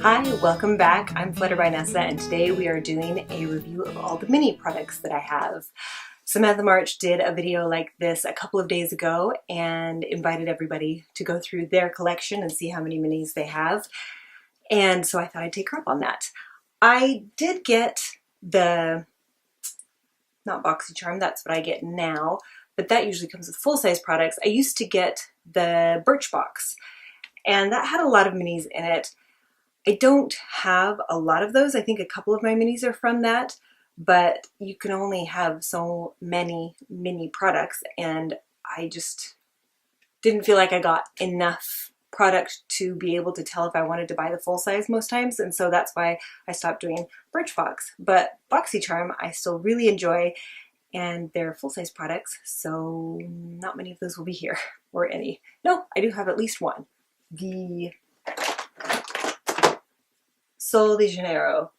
Hi, welcome back. I'm Flutter by Nessa, and today we are doing a review of all the mini products that I have. Samantha March did a video like this a couple of days ago and invited everybody to go through their collection and see how many minis they have. And so I thought I'd take her up on that. I did get the, not BoxyCharm, that's what I get now, but that usually comes with full-size products. I used to get the Birchbox, and that had a lot of minis in it. I don't have a lot of those. I think a couple of my minis are from that, but you can only have so many mini products, and I just didn't feel like I got enough product to be able to tell if I wanted to buy the full size most times, and so that's why I stopped doing Birchbox. But BoxyCharm I still really enjoy, and they're full-size products, so not many of those will be here, or any. No, I do have at least one. The Sol de Janeiro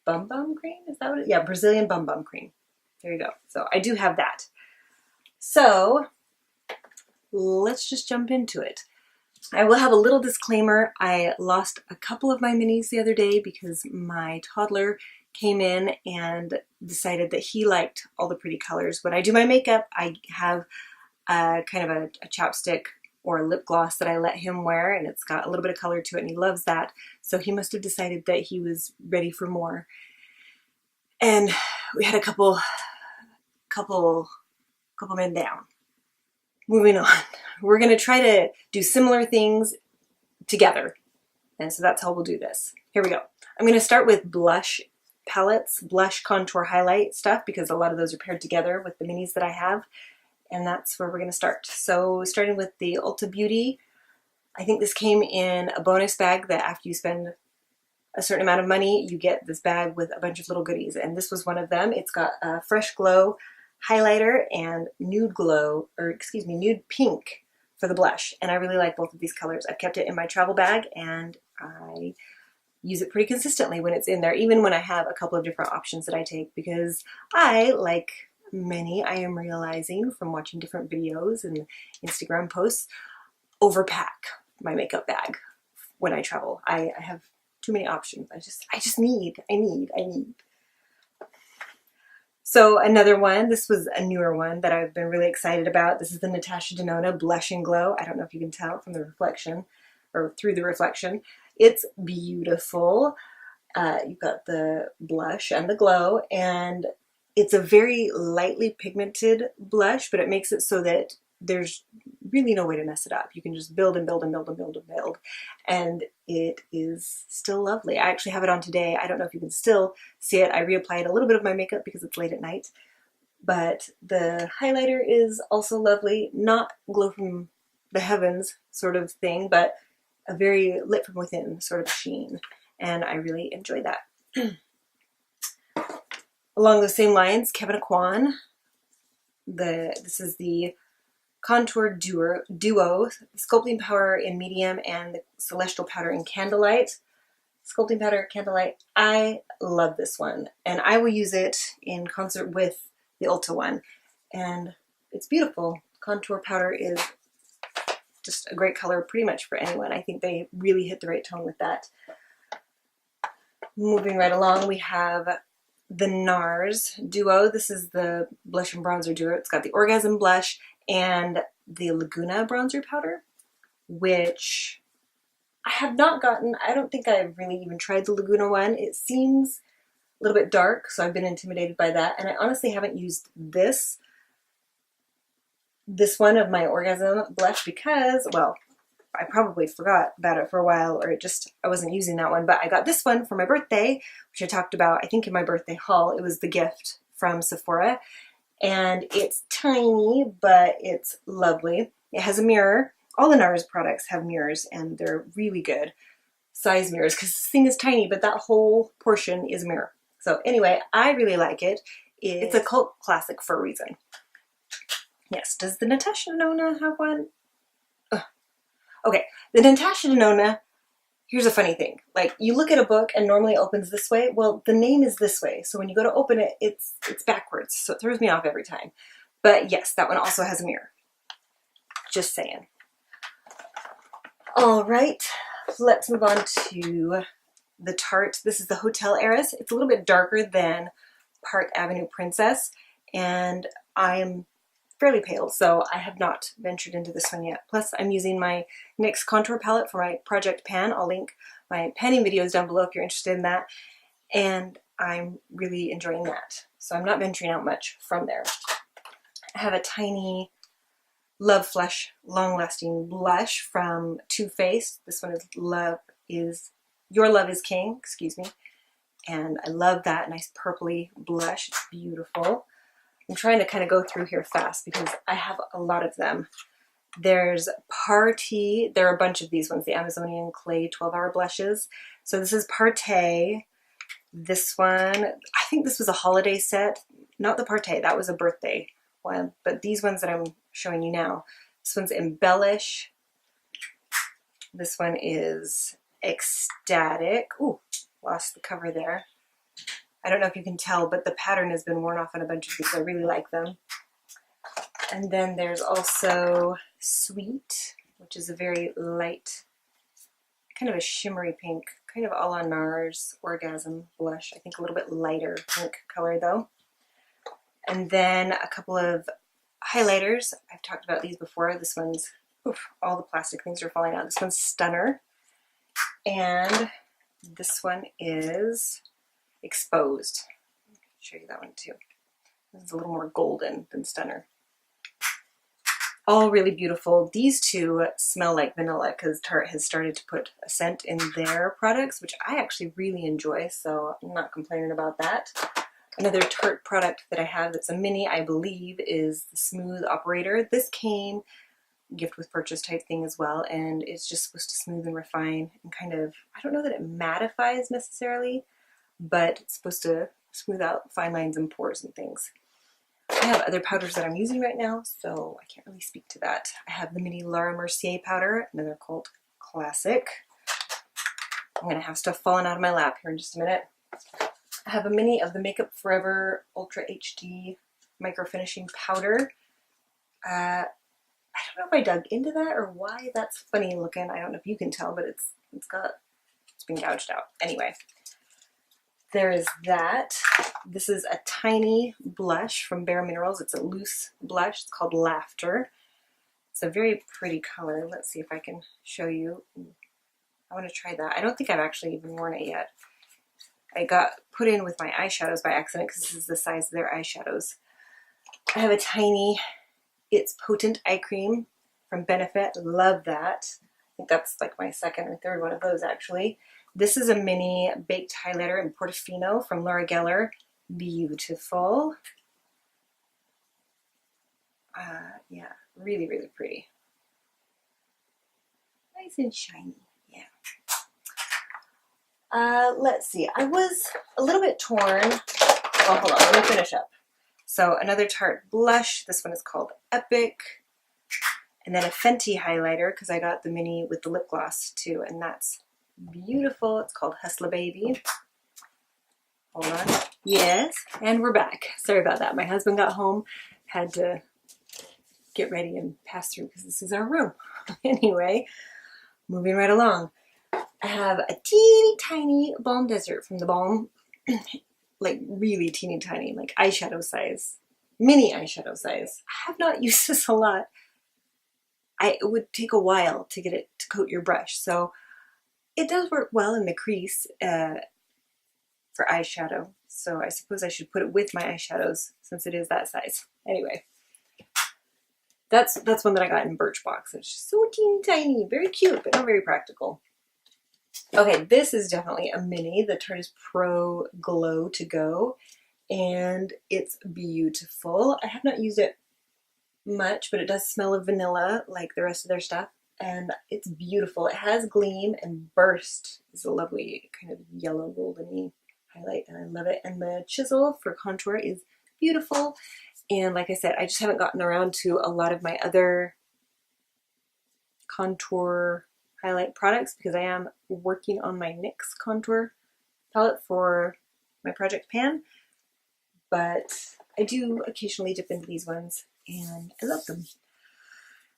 Bum Bum Cream, is that what it is? Yeah, Brazilian Bum Bum Cream. There you go. So I do have that. So let's just jump into it. I will have a little disclaimer. I lost a couple of my minis the other day because my toddler came in and decided that he liked all the pretty colors. When I do my makeup, I have kind of a chapstick or a lip gloss that I let him wear, and it's got a little bit of color to it, and he loves that. So he must have decided that he was ready for more. And we had a couple men down. Moving on. We're gonna try to do similar things together. And so that's how we'll do this. Here we go. I'm gonna start with blush palettes, blush contour highlight stuff, because a lot of those are paired together with the minis that I have. And that's where we're going to start. So starting with the Ulta Beauty, I think this came in a bonus bag that after you spend a certain amount of money, you get this bag with a bunch of little goodies. And this was one of them. It's got a Fresh Glow highlighter and nude glow, or excuse me, nude pink for the blush. And I really like both of these colors. I've kept it in my travel bag, and I use it pretty consistently when it's in there, even when I have a couple of different options that I take, because I like many, I am realizing from watching different videos and Instagram posts, overpack my makeup bag when I travel. I have too many options. I need. So another one, this was a newer one that I've been really excited about. This is the Natasha Denona Blush and Glow. I don't know if you can tell from the reflection or through the reflection. It's beautiful. You've got the blush and the glow, and it's a very lightly pigmented blush, but it makes it so that there's really no way to mess it up. You can just build and build and build and build and build, and it is still lovely. I actually have it on today. I don't know if you can still see it. I reapplied a little bit of my makeup because it's late at night, but the highlighter is also lovely. Not glow from the heavens sort of thing, but a very lit from within sort of sheen, and I really enjoy that. Along those same lines, Kevin Aquan. This is the Contour Duo, Sculpting Powder in Medium and the Celestial Powder in Candlelight. Sculpting Powder, Candlelight, I love this one. And I will use it in concert with the Ulta one. And it's beautiful. Contour Powder is just a great color pretty much for anyone. I think they really hit the right tone with that. Moving right along, we have the NARS Duo. This is the blush and bronzer duo. It's got the Orgasm blush and the Laguna bronzer powder, which I have not gotten. I don't think I've really even tried the Laguna one. It seems a little bit dark, so I've been intimidated by that. And I honestly haven't used this one of my Orgasm blush because, well, I probably forgot about it for a while, or I wasn't using that one, but I got this one for my birthday, which I talked about, I think, in my birthday haul. It was the gift from Sephora, and it's tiny, but it's lovely. It has a mirror. All the NARS products have mirrors, and they're really good size mirrors, because this thing is tiny, but that whole portion is a mirror. So anyway, I really like it. It's a cult classic for a reason. Yes, does the Natasha Denona have one? Okay, the Natasha Denona, here's a funny thing. Like, you look at a book and normally it opens this way. Well, the name is this way. So when you go to open it, it's backwards. So it throws me off every time. But yes, that one also has a mirror. Just saying. All right, let's move on to the Tarte. This is the Hotel Heiress. It's a little bit darker than Park Avenue Princess, and I'm fairly pale, so I have not ventured into this one yet. Plus, I'm using my NYX contour palette for my Project Pan. I'll link my panning videos down below if you're interested in that, and I'm really enjoying that. So I'm not venturing out much from there. I have a tiny Love Flush Long Lasting Blush from Too Faced. This one is Your Love is King, excuse me. And I love that nice purpley blush. It's beautiful. I'm trying to kind of go through here fast because I have a lot of them. There's Party. There are a bunch of these ones, the Amazonian Clay 12-hour blushes. So this is Partey. This one, I think this was a holiday set. Not the Partey, that was a birthday one. But these ones that I'm showing you now. This one's Embellish. This one is Ecstatic. Ooh, lost the cover there. I don't know if you can tell, but the pattern has been worn off on a bunch of these. I really like them. And then there's also Sweet, which is a very light, kind of a shimmery pink, kind of a la NARS Orgasm blush. I think a little bit lighter pink color though. And then a couple of highlighters. I've talked about these before. This one's, oof, all the plastic things are falling out. This one's Stunner. And this one is Exposed. I'll show you that one too. This is a little more golden than Stunner. All really beautiful. These two smell like vanilla because Tarte has started to put a scent in their products, which I actually really enjoy, so I'm not complaining about that. Another Tarte product that I have that's a mini, I believe, is the Smooth Operator. This came gift with purchase type thing as well, and it's just supposed to smooth and refine and kind of, I don't know that it mattifies necessarily, but it's supposed to smooth out fine lines and pores and things. I have other powders that I'm using right now, so I can't really speak to that. I have the mini Laura Mercier powder, another cult classic. I'm going to have stuff falling out of my lap here in just a minute. I have a mini of the Makeup Forever Ultra HD Micro Finishing Powder. I don't know if I dug into that or why that's funny looking. I don't know if you can tell, but it's been gouged out. Anyway, there is that. This is a tiny blush from Bare Minerals. It's a loose blush. It's called Laughter. It's a very pretty color. Let's see if I can show you. I want to try that. I don't think I've actually even worn it yet. I got put in with my eyeshadows by accident because this is the size of their eyeshadows. I have a tiny It's Potent Eye Cream from Benefit. Love that. I think that's like my second or third one of those actually. This is a mini baked highlighter in Portofino from Laura Geller. Beautiful. Yeah, really, really pretty. Nice and shiny, yeah. Let's see, I was a little bit torn. Well, hold on, let me finish up. So another Tarte blush. This one is called Epic. And then a Fenty highlighter because I got the mini with the lip gloss too, and that's beautiful. It's called Hustla Baby. Hold on. Yes, and we're back. Sorry about that. My husband got home, had to get ready and pass through because this is our room. Anyway, moving right along. I have a teeny tiny Balm Desert from the Balm. Like really teeny tiny, like eyeshadow size, mini eyeshadow size. I have not used this a lot. It would take a while to get it to coat your brush, so it does work well in the crease for eyeshadow. So I suppose I should put it with my eyeshadows since it is that size. Anyway, that's one that I got in Birchbox. It's just so teeny tiny, very cute, but not very practical. Okay, this is definitely a mini, the Tarte Pro Glow To Go, and it's beautiful. I have not used it much, but it does smell of vanilla like the rest of their stuff, and it's beautiful. It has Gleam, and Burst is a lovely kind of yellow golden-y highlight, and I love it. And the chisel for contour is beautiful, and like I said, I just haven't gotten around to a lot of my other contour highlight products because I am working on my NYX contour palette for my Project Pan, but I do occasionally dip into these ones and I love them.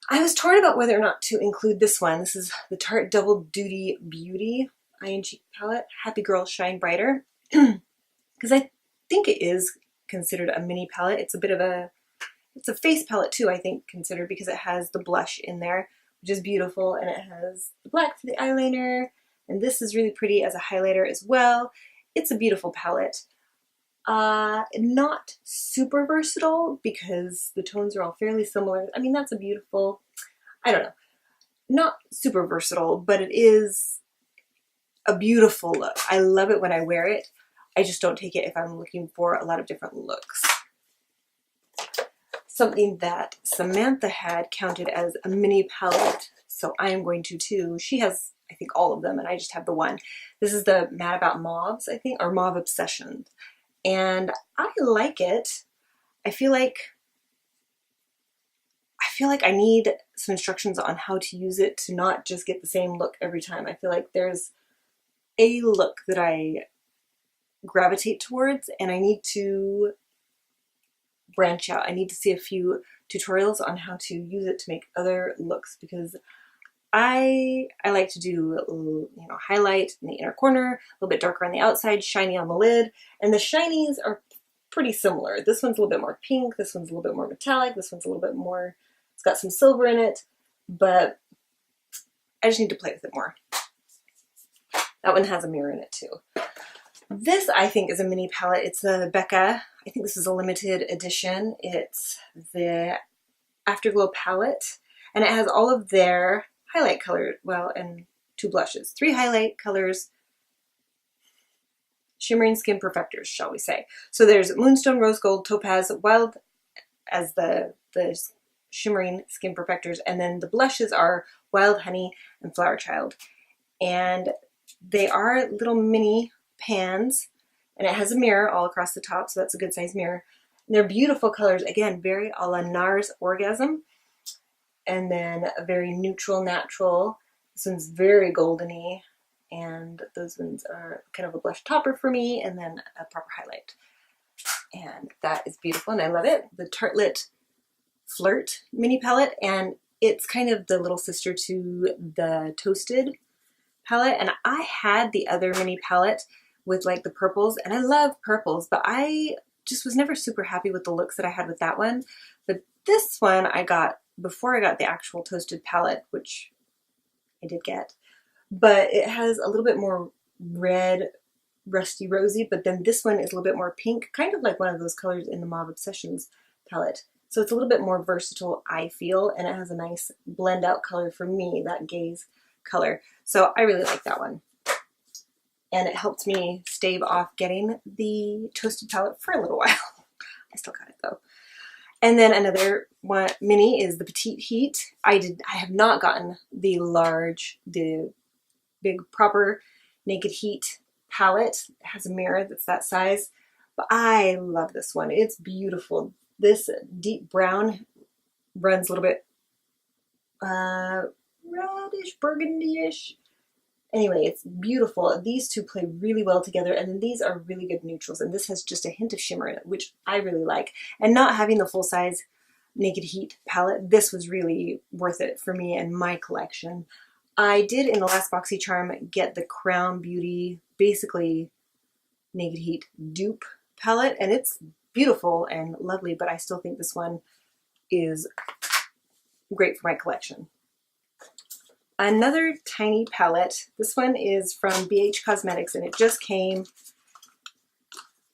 I was torn about whether or not to include this one. This is the Tarte Double Duty Beauty. Iron Cheek palette, Happy Girl Shine Brighter, because I think it is considered a mini palette. It's a bit of a, it's a face palette too, I think, considered, because it has the blush in there, which is beautiful, and it has the black for the eyeliner, and this is really pretty as a highlighter as well. It's a beautiful palette. Not super versatile because the tones are all fairly similar. I mean, that's a beautiful, I don't know, not super versatile, but it is a beautiful look. I love it when I wear it. I just don't take it if I'm looking for a lot of different looks. Something that Samantha had counted as a mini palette, so I am going to too. She has, I think, all of them, and I just have the one. This is the Mad About Mauves, I think, or Mauve Obsession. And I like it. I feel like I need some instructions on how to use it to not just get the same look every time. I feel like there's a look that I gravitate towards, and I need to branch out. I need to see a few tutorials on how to use it to make other looks, because I like to do, you know, highlight in the inner corner, a little bit darker on the outside, shiny on the lid, and the shinies are pretty similar. This one's a little bit more pink, this one's a little bit more metallic, this one's a little bit more, it's got some silver in it, but I just need to play with it more. That one has a mirror in it too. This, I think, is a mini palette. It's the Becca, I think this is a limited edition. It's the Afterglow palette, and it has all of their highlight color, well, and 2 blushes. 3 highlight colors, shimmering skin perfectors, shall we say. So there's Moonstone, Rose Gold, Topaz, Wild as the shimmering skin perfectors, and then the blushes are Wild Honey and Flower Child. And they are little mini pans, and it has a mirror all across the top, so that's a good size mirror. And they're beautiful colors, again, very a la NARS Orgasm. And then a very neutral, natural. This one's very goldeny, and those ones are kind of a blush topper for me, and then a proper highlight. And that is beautiful, and I love it. The Tartelette Flirt mini palette, and it's kind of the little sister to the Toasted palette. And I had the other mini palette with like the purples, and I love purples, but I just was never super happy with the looks that I had with that one. But this one I got before I got the actual Toasted palette, which I did get, but it has a little bit more red, rusty rosy, but then this one is a little bit more pink, kind of like one of those colors in the Mauve Obsessions palette. So it's a little bit more versatile, I feel, and it has a nice blend out color for me, that gaze color. So I really like that one. And it helped me stave off getting the Toasted palette for a little while. I still got it though. And then another one mini is the Petite Heat. I have not gotten the large, the big proper Naked Heat palette. It has a mirror that's that size, but I love this one. It's beautiful. This deep brown runs a little bit reddish, burgundy-ish. Anyway, it's beautiful. These two play really well together, and then these are really good neutrals, and this has just a hint of shimmer in it, which I really like. And not having the full-size Naked Heat palette, this was really worth it for me and my collection. I did, in the last BoxyCharm, get the Crown Beauty, basically Naked Heat dupe palette, and it's beautiful and lovely, but I still think this one is great for my collection. Another tiny palette. This one is from BH Cosmetics, and it just came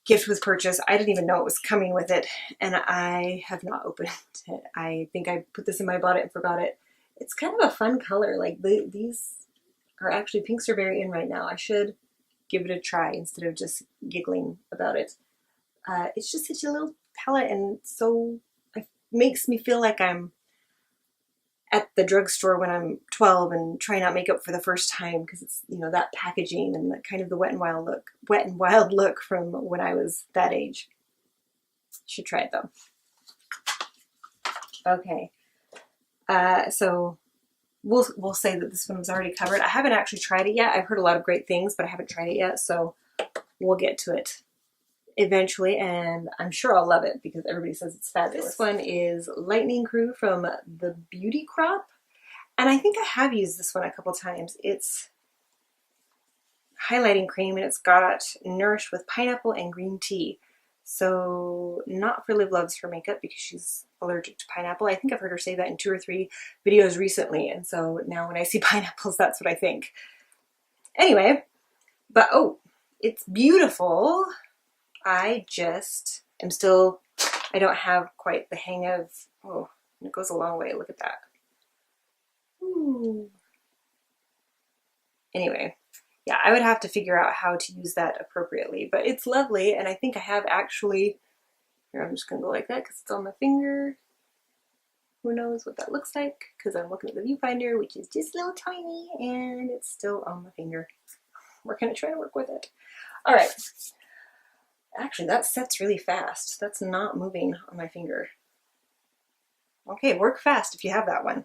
gift with purchase. I didn't even know it was coming with it, and I have not opened it. I think I put this in my bought it and forgot it. It's kind of a fun color. Like these are actually, pinks are very in right now. I should give it a try instead of just giggling about it. It's just such a little palette, and so it makes me feel like I'm at the drugstore when I'm 12 and trying out makeup for the first time, because it's, you know, that packaging and the kind of the wet and wild look from when I was that age. Should try it though. Okay, so we'll say that this one was already covered. I haven't actually tried it yet. I've heard a lot of great things, but I haven't tried it yet, so we'll get to it eventually, and I'm sure I'll love it because everybody says it's fabulous. This one is Lightning Crew from the Beauty Crop, and I think I have used this one a couple times. It's highlighting cream, and it's got Nourished with pineapple and green tea. So not for Liv Loves her makeup because she's allergic to pineapple. I think I've heard her say that in 2 or 3 videos recently, and so now when I see pineapples, that's what I think. Anyway, but oh, it's beautiful. I just am still, I don't have quite the hang of, oh, it goes a long way. Look at that. Ooh. Anyway, yeah, I would have to figure out how to use that appropriately, but it's lovely, and I think I have actually, here I'm just gonna go like that because it's on my finger. Who knows what that looks like, because I'm looking at the viewfinder, which is just a little tiny, and it's still on my finger. We're gonna try to work with it. All right. Actually, that sets really fast. That's not moving on my finger. Okay, work fast if you have that one.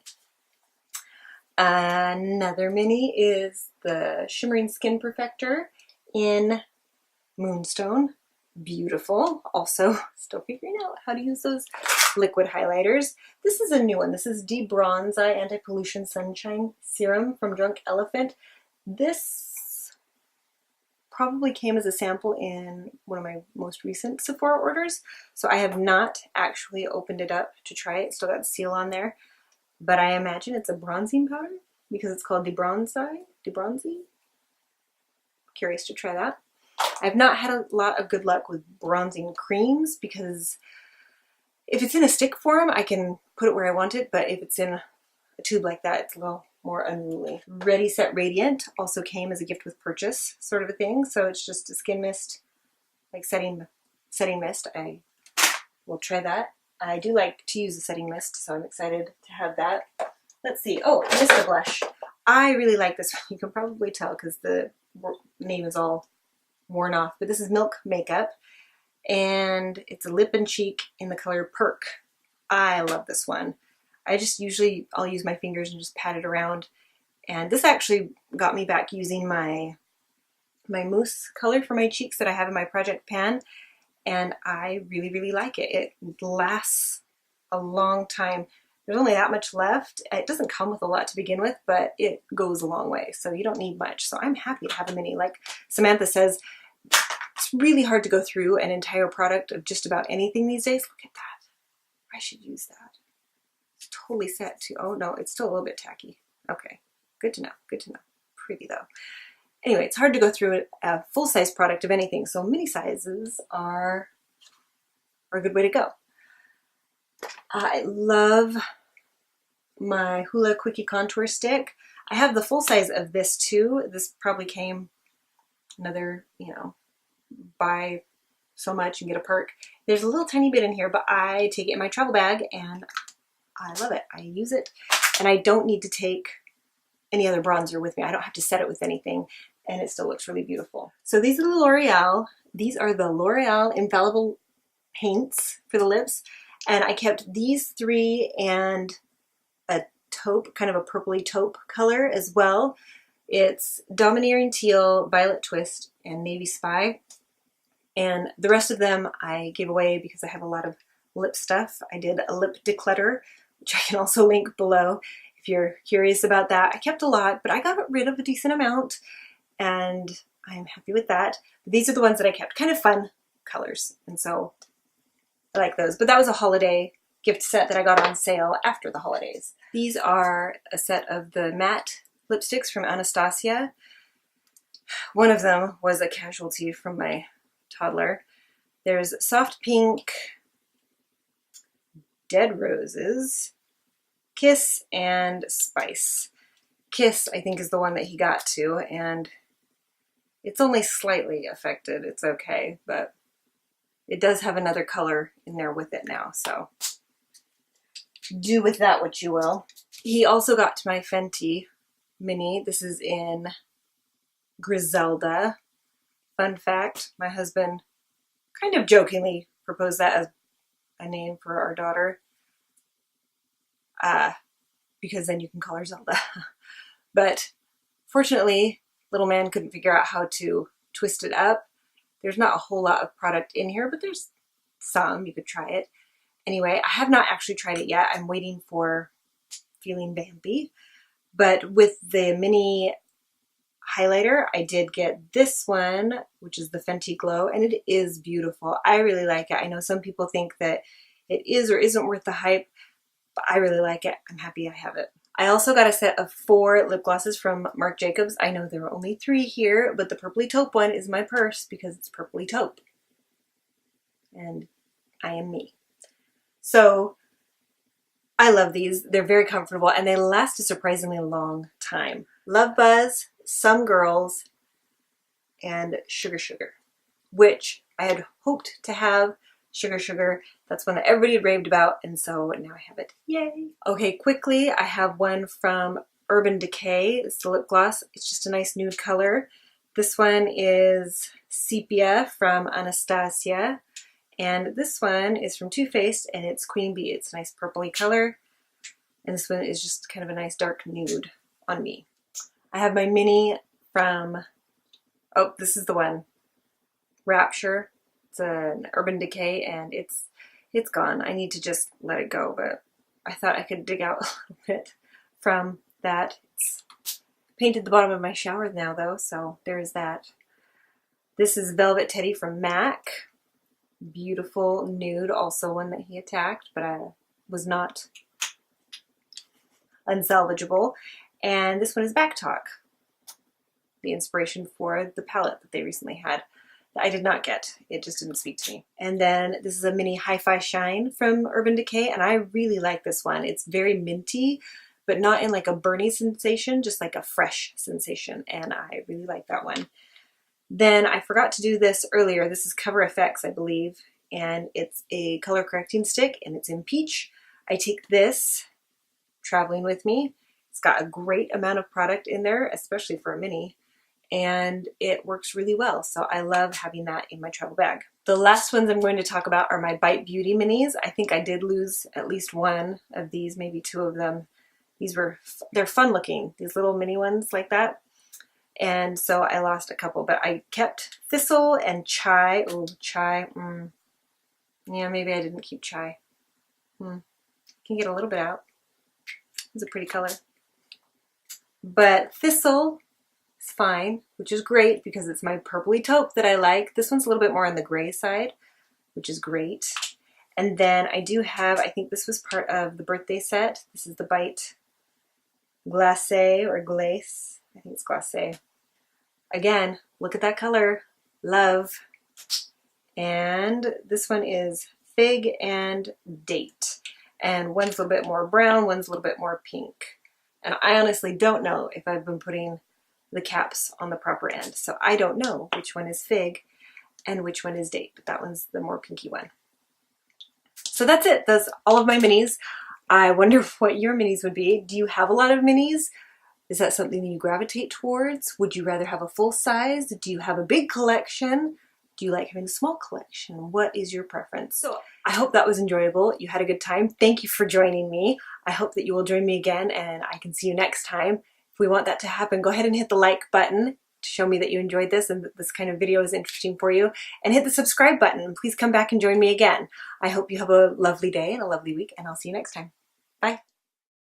Another mini is the Shimmering Skin Perfector in Moonstone. Beautiful. Also, still figuring out how to use those liquid highlighters. This is a new one. This is De-Bronze Eye Anti-Pollution Sunshine Serum from Drunk Elephant. This probably came as a sample in one of my most recent Sephora orders, so I have not actually opened it up to try it. Still got the seal on there, but I imagine it's a bronzing powder because it's called De-Bronze Eye. De-Bronzy? Curious to try that. I've not had a lot of good luck with bronzing creams because if it's in a stick form, I can put it where I want it, but if it's in a tube like that, it's a little more unruly. Ready Set Radiant also came as a gift with purchase sort of a thing, so it's just a skin mist, like setting mist. I will try that. I do like to use a setting mist, so I'm excited to have that. Let's see. Oh, Mist Blush. I really like this one. You can probably tell because the name is all worn off, but this is Milk Makeup, and it's a lip and cheek in the color Perk. I love this one. I just usually, I'll use my fingers and just pat it around. And this actually got me back using my mousse color for my cheeks that I have in my project pan. And I really, really like it. It lasts a long time. There's only that much left. It doesn't come with a lot to begin with, but it goes a long way. So you don't need much. So I'm happy to have a mini. Like Samantha says, it's really hard to go through an entire product of just about anything these days. Look at that. I should use that. Totally set to, oh no, it's still a little bit tacky. Okay, good to know, good to know. Pretty though. Anyway, it's hard to go through a full-size product of anything, so mini sizes are a good way to go. I love my Hoola Quickie Contour Stick. I have the full size of this too. This probably came another, you know, buy so much and get a perk. There's a little tiny bit in here, but I take it in my travel bag and I love it. I use it, and I don't need to take any other bronzer with me. I don't have to set it with anything, and it still looks really beautiful. So these are the L'Oreal. These are the L'Oreal Infallible paints for the lips, and I kept these 3 and a taupe, kind of a purpley taupe color as well. It's Domineering Teal, Violet Twist, and Navy Spy. And the rest of them I gave away because I have a lot of lip stuff. I did a lip declutter, which I can also link below if you're curious about that. I kept a lot, but I got rid of a decent amount, and I'm happy with that. But these are the ones that I kept, kind of fun colors, and so I like those. But that was a holiday gift set that I got on sale after the holidays. These are a set of the matte lipsticks from Anastasia. One of them was a casualty from my toddler. There's Soft Pink, Dead Roses, Kiss, and Spice. Kiss, I think, is the one that he got to, and it's only slightly affected. It's okay, but it does have another color in there with it now, so do with that what you will. He also got to my Fenty mini. This is in Griselda. Fun fact, my husband kind of jokingly proposed that as a name for our daughter, because then you can call her Zelda. But fortunately, little man couldn't figure out how to twist it up. There's not a whole lot of product in here, but there's some. You could try it. Anyway, I have not actually tried it yet. I'm waiting for Feeling Vampy. But with the mini highlighter. I did get this one, which is the Fenty Glow, and it is beautiful. I really like it. I know some people think that it is or isn't worth the hype, but I really like it. I'm happy I have it. I also got a set of 4 lip glosses from Marc Jacobs. I know there are only 3 here, but the purpley taupe one is my purse because it's purpley taupe. And I am me. So I love these. They're very comfortable and they last a surprisingly long time. Love Buzz, Some Girls, and Sugar Sugar, which I had hoped to have. Sugar Sugar, that's one that everybody had raved about, and so now I have it. Yay! Okay, quickly, I have one from Urban Decay. It's the lip gloss. It's just a nice nude color. This one is Sepia from Anastasia, and this one is from Too Faced, and it's Queen Bee. It's a nice purpley color, and this one is just kind of a nice dark nude on me. I have my mini from, oh, this is the one, Rapture. It's an Urban Decay, and it's gone. I need to just let it go, but I thought I could dig out a little bit from that. It's painted the bottom of my shower now, though, so there's that. This is Velvet Teddy from MAC. Beautiful nude, also one that he attacked, but was not unsalvageable. And this one is Back Talk, the inspiration for the palette that they recently had. I did not get. It just didn't speak to me. And then this is a mini Hi-Fi Shine from Urban Decay, and I really like this one. It's very minty, but not in like a burny sensation, just like a fresh sensation, and I really like that one. Then I forgot to do this earlier. This is Cover FX, I believe, and it's a color correcting stick, and it's in peach. I take this traveling with me. It's got a great amount of product in there, especially for a mini, and it works really well. So I love having that in my travel bag. The last ones I'm going to talk about are my Bite Beauty minis. I think I did lose at least one of these, maybe 2 of them. They're fun looking, these little mini ones like that. And so I lost a couple, but I kept Thistle and Chai. Oh, Chai, yeah, maybe I didn't keep Chai. Can get a little bit out. It's a pretty color. But Thistle, it's fine, which is great because it's my purpley taupe that I like. This one's a little bit more on the gray side, which is great. And then I do have, I think this was part of the birthday set. This is the Bite Glacé or Glace. I think it's Glacé. Again, look at that color. Love. And this one is Fig and Date. And one's a little bit more brown, one's a little bit more pink. And I honestly don't know if I've been putting the caps on the proper end. So I don't know which one is Fig and which one is Date, but that one's the more pinky one. So that's it. That's all of my minis. I wonder what your minis would be. Do you have a lot of minis? Is that something that you gravitate towards? Would you rather have a full size? Do you have a big collection? Do you like having a small collection? What is your preference? So I hope that was enjoyable. You had a good time. Thank you for joining me. I hope that you will join me again and I can see you next time. If we want that to happen, go ahead and hit the like button to show me that you enjoyed this and that this kind of video is interesting for you. And hit the subscribe button and please come back and join me again. I hope you have a lovely day and a lovely week and I'll see you next time. Bye.